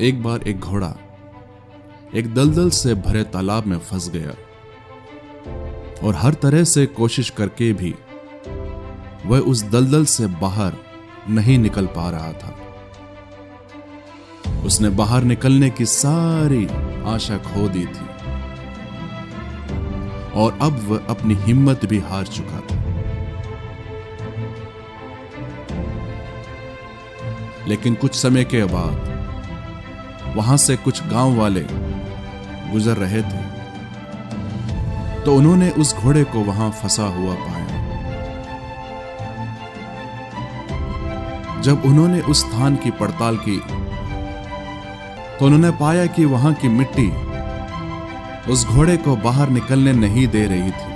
एक बार एक घोड़ा एक दलदल से भरे तालाब में फंस गया और हर तरह से कोशिश करके भी वह उस दलदल से बाहर नहीं निकल पा रहा था। उसने बाहर निकलने की सारी आशा खो दी थी और अब वह अपनी हिम्मत भी हार चुका था। लेकिन कुछ समय के बाद वहां से कुछ गांव वाले गुजर रहे थे तो उन्होंने उस घोड़े को वहां फंसा हुआ पाया। जब उन्होंने उस स्थान की पड़ताल की तो उन्होंने पाया कि वहां की मिट्टी उस घोड़े को बाहर निकलने नहीं दे रही थी।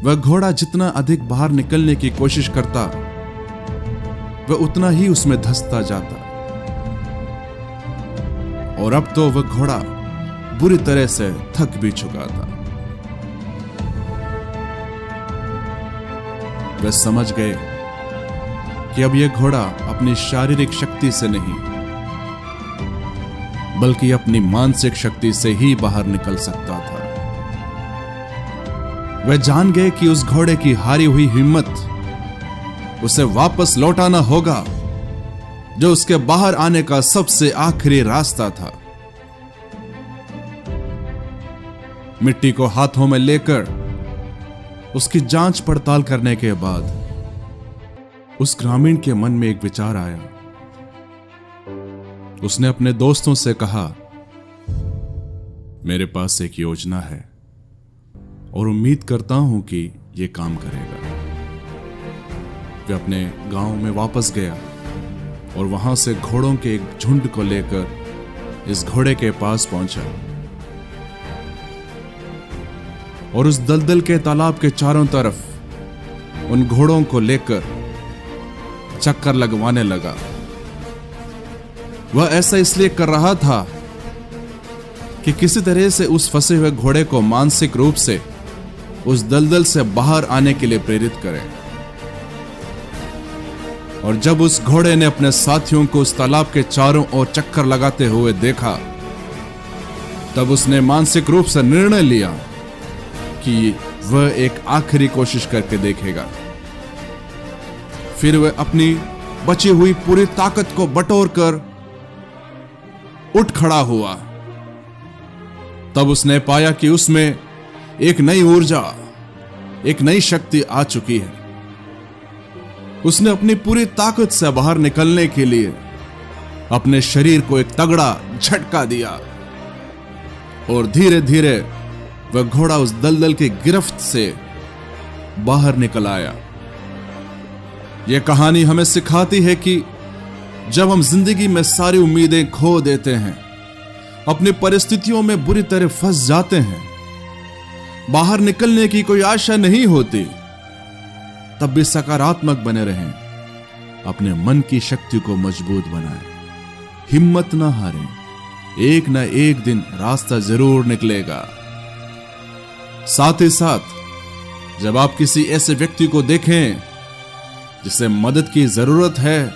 वह घोड़ा जितना अधिक बाहर निकलने की कोशिश करता वह उतना ही उसमें धंसता जाता और अब तो वह घोड़ा बुरी तरह से थक भी चुका था। वे समझ गए कि अब यह घोड़ा अपनी शारीरिक शक्ति से नहीं बल्कि अपनी मानसिक शक्ति से ही बाहर निकल सकता था। वे जान गए कि उस घोड़े की हारी हुई हिम्मत उसे वापस लौटाना होगा जो उसके बाहर आने का सबसे आखिरी रास्ता था। मिट्टी को हाथों में लेकर उसकी जांच पड़ताल करने के बाद उस ग्रामीण के मन में एक विचार आया। उसने अपने दोस्तों से कहा, मेरे पास एक योजना है और उम्मीद करता हूं कि यह काम करेगा। वह अपने गांव में वापस गया और वहां से घोड़ों के एक झुंड को लेकर इस घोड़े के पास पहुंचा और उस दलदल के तालाब के चारों तरफ उन घोड़ों को लेकर चक्कर लगवाने लगा। वह ऐसा इसलिए कर रहा था कि किसी तरह से उस फंसे हुए घोड़े को मानसिक रूप से उस दलदल से बाहर आने के लिए प्रेरित करे। और जब उस घोड़े ने अपने साथियों को उस तालाब के चारों ओर चक्कर लगाते हुए देखा तब उसने मानसिक रूप से निर्णय लिया कि वह एक आखिरी कोशिश करके देखेगा। फिर वह अपनी बची हुई पूरी ताकत को बटोर कर उठ खड़ा हुआ। तब उसने पाया कि उसमें एक नई ऊर्जा, एक नई शक्ति आ चुकी है। उसने अपनी पूरी ताकत से बाहर निकलने के लिए अपने शरीर को एक तगड़ा झटका दिया और धीरे धीरे वह घोड़ा उस दलदल की गिरफ्त से बाहर निकल आया। यह कहानी हमें सिखाती है कि जब हम जिंदगी में सारी उम्मीदें खो देते हैं, अपनी परिस्थितियों में बुरी तरह फंस जाते हैं, बाहर निकलने की कोई आशा नहीं होती, तब भी सकारात्मक बने रहें, अपने मन की शक्ति को मजबूत बनाएं, हिम्मत ना हारें, एक ना एक दिन रास्ता जरूर निकलेगा। साथ ही साथ जब आप किसी ऐसे व्यक्ति को देखें जिसे मदद की जरूरत है,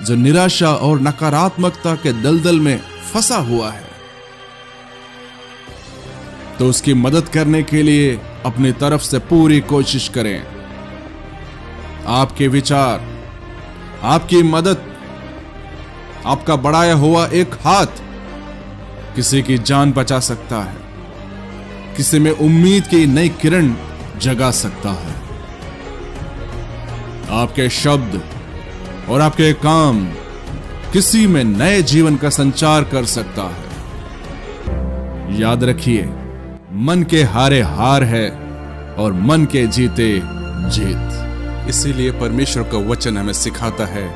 जो निराशा और नकारात्मकता के दलदल में फंसा हुआ है, तो उसकी मदद करने के लिए अपनी तरफ से पूरी कोशिश करें। आपके विचार, आपकी मदद, आपका बढ़ाया हुआ एक हाथ किसी की जान बचा सकता है, किसी में उम्मीद की नई किरण जगा सकता है। आपके शब्द और आपके काम किसी में नए जीवन का संचार कर सकता है। याद रखिए, मन के हारे हार है और मन के जीते जीत। इसीलिए परमेश्वर का वचन हमें सिखाता है,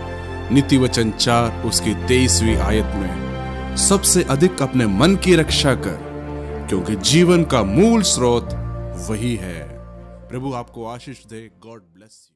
नीति वचन 4 उसकी 23वीं आयत में, सबसे अधिक अपने मन की रक्षा कर, क्योंकि जीवन का मूल स्रोत वही है। प्रभु आपको आशीष दे। God bless you.